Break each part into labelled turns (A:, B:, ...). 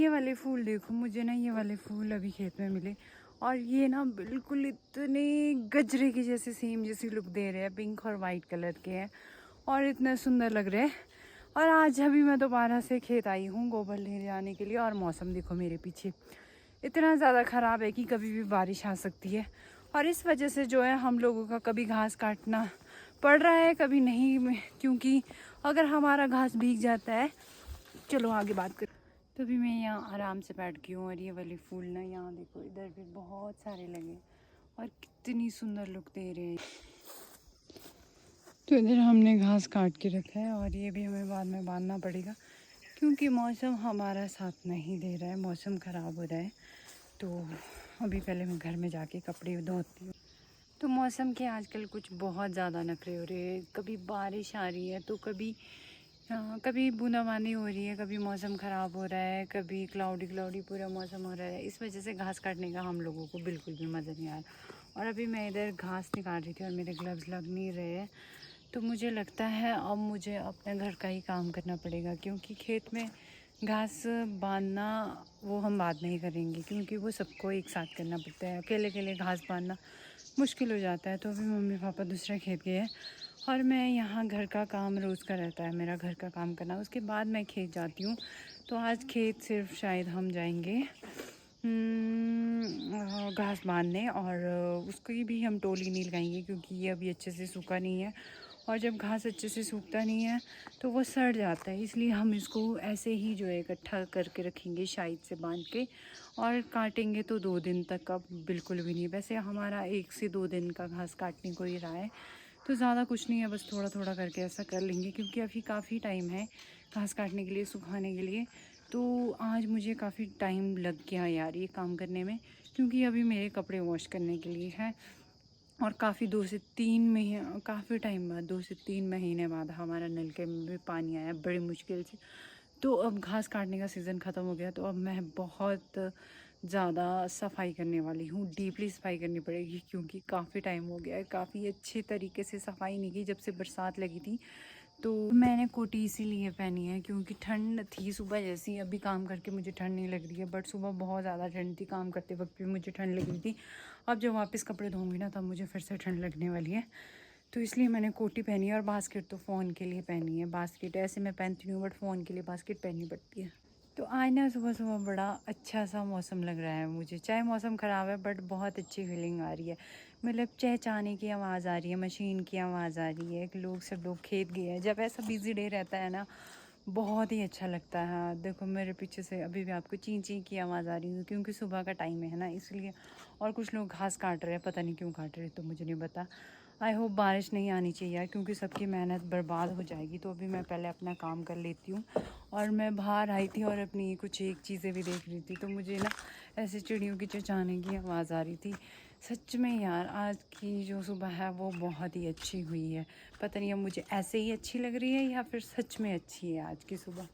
A: ये वाले फूल देखो, मुझे ना ये वाले फूल अभी खेत में मिले और ये ना बिल्कुल इतने गजरे के जैसे सेम जैसी लुक दे रहे हैं, पिंक और वाइट कलर के हैं और इतने सुंदर लग रहे हैं। और आज अभी मैं दोबारा से खेत आई हूँ गोबर लेने जाने के लिए और मौसम देखो मेरे पीछे इतना ज़्यादा ख़राब है कि कभी भी बारिश आ सकती है और इस वजह से जो है हम लोगों का कभी घास काटना पड़ रहा है कभी नहीं, क्योंकि अगर हमारा घास भीग जाता है। चलो आगे बात कर। तो अभी मैं यहाँ आराम से बैठ गई हूँ और ये वाले फूल ना यहाँ देखो इधर भी बहुत सारे लगे और कितनी सुंदर लुक दे रहे हैं। तो इधर हमने घास काट के रखा है और ये भी हमें बाद में बांधना पड़ेगा क्योंकि मौसम हमारा साथ नहीं दे रहा है, मौसम ख़राब हो रहा है। तो अभी पहले मैं घर में जाके कपड़े धोती हूँ। तो मौसम के आजकल कुछ बहुत ज़्यादा नखरे हो रहे हैं, कभी बारिश आ रही है तो कभी बूंदाबांदी हो रही है, कभी मौसम ख़राब हो रहा है, कभी क्लाउडी पूरा मौसम हो रहा है। इस वजह से घास काटने का हम लोगों को बिल्कुल भी मज़ा नहीं आ रहा। और अभी मैं इधर घास निकाल रही थी और मेरे ग्लव्स लग नहीं रहे हैं, तो मुझे लगता है अब मुझे अपने घर का ही काम करना पड़ेगा क्योंकि खेत में घास बांधना वो हम बाद में ही करेंगे क्योंकि वो सबको एक साथ करना पड़ता है। अकेले अकेले घास बांधना मुश्किल हो जाता है। तो अभी मम्मी पापा दूसरे खेत गए हैं और मैं यहाँ घर का काम रोज़ का रहता है मेरा, घर का काम करना, उसके बाद मैं खेत जाती हूँ। तो आज खेत सिर्फ शायद हम जाएंगे घास बांधने और उसकी भी हम टोली नहीं लगाएंगे क्योंकि ये अभी अच्छे से सूखा नहीं है और जब घास अच्छे से सूखता नहीं है तो वो सड़ जाता है, इसलिए हम इसको ऐसे ही जो है इकट्ठा करके रखेंगे शायद से बांध के और काटेंगे तो 2 दिन तक। अब बिल्कुल भी नहीं, वैसे हमारा 1 से 2 दिन का घास काटने को ही रहा है तो ज़्यादा कुछ नहीं है, बस थोड़ा थोड़ा करके ऐसा कर लेंगे क्योंकि अभी काफ़ी टाइम है घास काटने के लिए, सुखाने के लिए। तो आज मुझे काफ़ी टाइम लग गया यार ये काम करने में क्योंकि अभी मेरे कपड़े वॉश करने के लिए है और काफ़ी 2 से 3 महीने, काफ़ी टाइम बाद 2 से 3 महीने बाद हमारा नलके में भी पानी आया बड़ी मुश्किल से। तो अब घास काटने का सीज़न ख़त्म हो गया तो अब मैं बहुत ज़्यादा सफाई करने वाली हूँ, डीपली सफाई करनी पड़ेगी क्योंकि काफ़ी टाइम हो गया है, काफ़ी अच्छे तरीके से सफाई नहीं की जब से बरसात लगी थी। तो मैंने कोटी इसीलिए पहनी है क्योंकि ठंड थी सुबह जैसी, अभी काम करके मुझे ठंड नहीं लग रही है बट सुबह बहुत ज़्यादा ठंड थी, काम करते वक्त भी मुझे ठंड लग रही थी। अब जब वापस कपड़े धोऊंगी ना तब मुझे फिर से ठंड लगने वाली है, तो इसलिए मैंने कोटी पहनी है। और बास्केट तो फ़ोन के लिए पहनी है, बास्केट ऐसे मैं पहनती नहीं हूँ बट फ़ोन के लिए बास्केट पहननी पड़ती है। तो आज ना सुबह सुबह बड़ा अच्छा सा मौसम लग रहा है मुझे, चाहे मौसम ख़राब है बट बहुत अच्छी फीलिंग आ रही है, मतलब चहचहाने की आवाज़ आ रही है, मशीन की आवाज़ आ रही है, सब लोग खेत गए हैं। जब ऐसा बिज़ी डे रहता है ना बहुत ही अच्छा लगता है। देखो मेरे पीछे से अभी भी आपको ची ची की आवाज़ आ रही है क्योंकि सुबह का टाइम है ना इसलिए, और कुछ लोग घास काट रहे हैं, पता नहीं क्यों काट रहे हैं तो मुझे नहीं पता। आई होप बारिश नहीं आनी चाहिए यार क्योंकि सबकी मेहनत बर्बाद हो जाएगी। तो अभी मैं पहले अपना काम कर लेती हूँ। और मैं बाहर आई थी और अपनी कुछ एक चीज़ें भी देख रही थी तो मुझे ना ऐसे चिड़ियों की चहचहाने की आवाज़ आ रही थी। सच में यार आज की जो सुबह है वो बहुत ही अच्छी हुई है, पता नहीं अब मुझे ऐसे ही अच्छी लग रही है या फिर सच में अच्छी है आज की सुबह।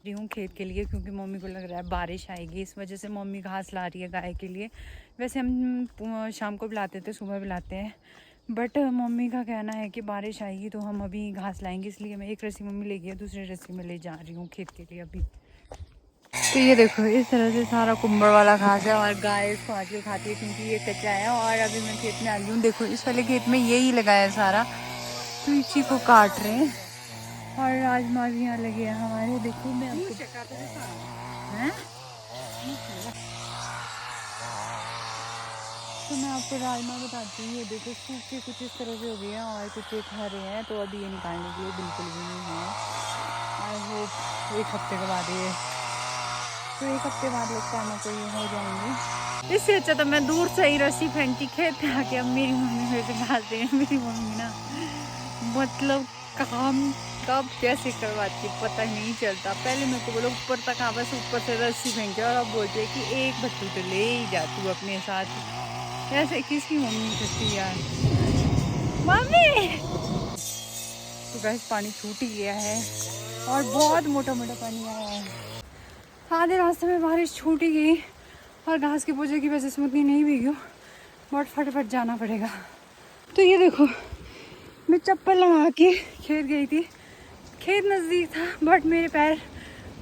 A: रही हूँ खेत के लिए क्योंकि मम्मी को लग रहा है बारिश आएगी, इस वजह से मम्मी घास ला रही है गाय के लिए। वैसे हम शाम को बुलाते थे, सुबह बुलाते हैं, बट मम्मी का कहना है कि बारिश आएगी तो हम अभी घास लाएंगे, इसलिए मैं एक रस्सी मम्मी ले गई है, दूसरी रस्सी में ले जा रही हूँ खेत के लिए अभी। तो ये देखो इस तरह से सारा कुंबड़ वाला घास है और गाय इसको आके खाती है क्योंकि ये कच्चा है। और अभी मैं खेत में आ गई हूँ, देखो इस वाले खेत में यही लगाया है सारा, तो इसी को काट रहे हैं। और राजमा भी यहाँ लगे हैं हमारे, देखो मैं हैं तो मैं आपको राजमा बताती हूँ। ये देखो सूखे कुछ इस तरह से हो गए हैं और कुछ एक हरे हैं, तो अभी ये निकालने के लिए बिल्कुल भी नहीं है। आई होप 1 हफ्ते के बाद ये, तो 1 हफ्ते बाद लगता है मेरे को ये हो जाएंगे। इससे अच्छा तो मैं दूर से ही रस्सी फेंकती खेत में आके। अब मेरी मम्मी मेरे से घास दे, मेरी मम्मी ना मतलब काम कब कैसे करवाती पता ही नहीं चलता। पहले मेरे को बोलो ऊपर तक आ, बस ऊपर से रस्सी फेंके, और अब बोलते है कि एक भट्टू तो ले ही जा तू अपने साथ। ऐसे किसकी मम्मी करती यार मम्मी। तो गैस पानी छूट ही गया है और बहुत मोटा मोटा पानी आया है। आधे रास्ते में बारिश छूट ही गई और घास के बोझे की वजह से उतनी नहीं भीगी हूँ, बट फटाफट जाना पड़ेगा। तो ये देखो मैं चप्पल लगा के खेत गई थी, खेत नज़दीक था बट मेरे पैर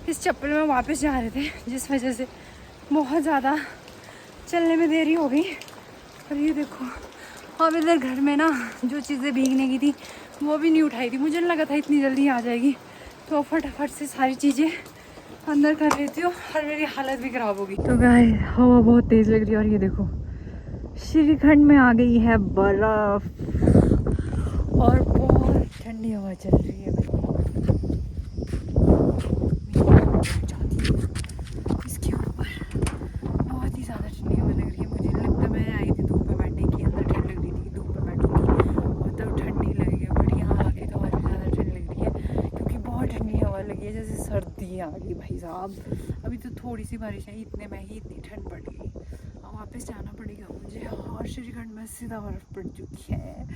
A: इस चप्पल में वापस जा रहे थे, जिस वजह से बहुत ज़्यादा चलने में देरी हो गई। और ये देखो, अब इधर घर में ना जो चीज़ें भीगने की थी वो भी नहीं उठाई थी। मुझे नहीं लगा था इतनी जल्दी आ जाएगी, तो फटाफट से सारी चीज़ें अंदर कर लेती हूँ और मेरी हालत भी ख़राब होगी। तो गाइस हवा बहुत तेज़ लग रही है और ये देखो श्रीखंड में आ गई है बर्फ़ और बहुत ठंडी हवा चल रही है। इसके ऊपर बहुत ही ज़्यादा ठंडी हवा लग रही है। मुझे लगता, मैं आई थी धूप में बैठने की, अंदर ठंड लग रही थी, धूप में बैठूंगी और तब ठंडी लगेगी, बट यहाँ आके तो और भी ज़्यादा ठंड लग रही है क्योंकि बहुत ठंडी हवा लगी है, जैसे सर्दी आ गई भाई साहब। अभी तो थोड़ी सी बारिश है, इतने में ही इतनी ठंड पड़ गई। अब वापस जाना पड़ेगा मुझे और श्रीखंड में सीधा बर्फ़ पड़ चुकी है।